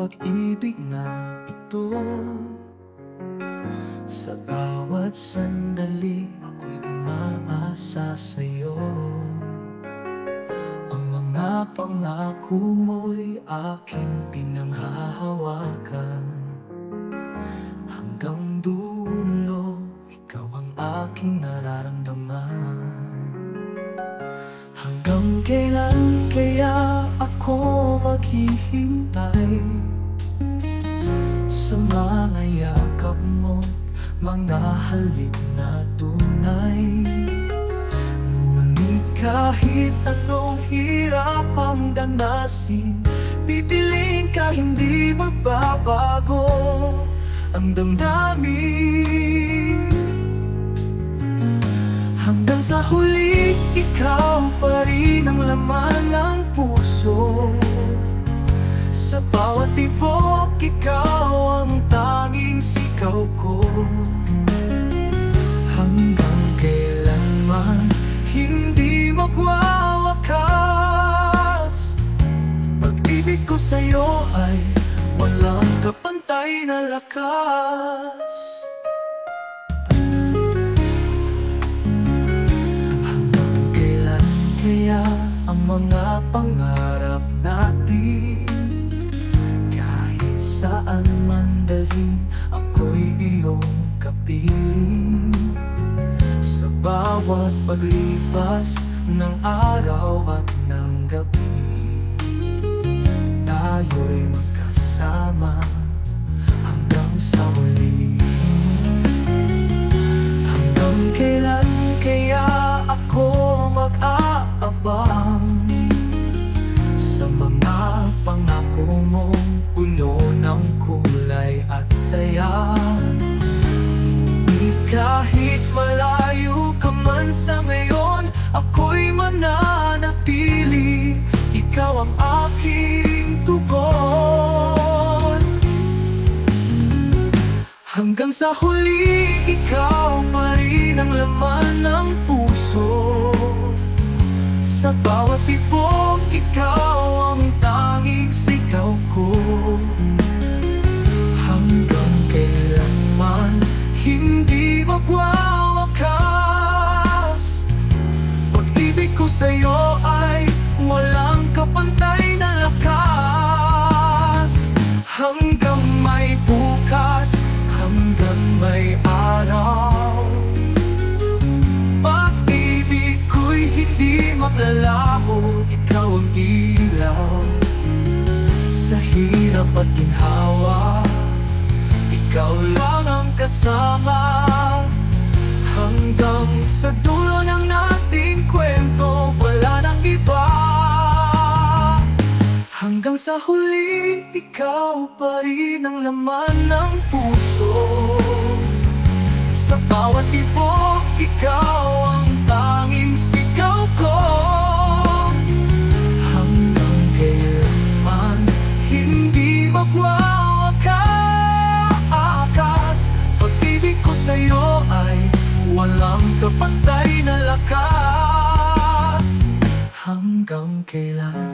pag-ibig na ito. Sa bawat sandali ako'y umaasa sa'yo. Ang mga pangako mo'y aking pinanghahawakan. Hanggang dulo, ikaw ang aking nararamdaman. Hanggang kailan kaya ako maghihintay sa mga yakap mo, mga halik na tunay. Ngunit kahit anong hirap ang danasin, pipiliin ka, hindi magbabago ang damdamin. Hanggang sa huli, ikaw pa rin ang laman ng puso. Sa bawat tibok, ikaw ang tanging sigaw ko. Hanggang kailanman hindi magwawakas. Pag-ibig ko sa'yo ay walang kapantay na lakas. Kaya ang mga pangarap natin, kahit saan man dalhin, ako'y iyong kapiling. Sa bawat paglipas ng araw at ng gabi, tayo'y magkasama hanggang sa huli. Hanggang kailan kaya ako mag-aabang sa mga pangako mong puno ng kulay at saya? Ngunit kahit malayo ka man sa ngayon, ako'y mananatili. Ikaw ang aking tugon. Hanggang sa huli, ikaw pa rin ang laman ng puso. Sa bawat tibok, ikaw ang tanging sigaw ko. Hanggang kailanman hindi magwawakas. Pag-ibig ko sa'yo ay walang kapantay na lakas. Hanggang may bukas, hanggang may araw, pag-ibig ko'y hindi maglalaho. Ikaw ang ilaw sa hirap at ginhawa. Ikaw lang ang kasama. Hanggang sa dulo ng ating kwento, wala nang iba. Hanggang sa huli, ikaw pa rin ang laman ng puso. Sa bawat tibok, ikaw ang tanging sigaw ko. Hanggang kailanman hindi magwawakas. Pag-ibig ko sa'yo ay walang kapantay na lakas. Hanggang kailan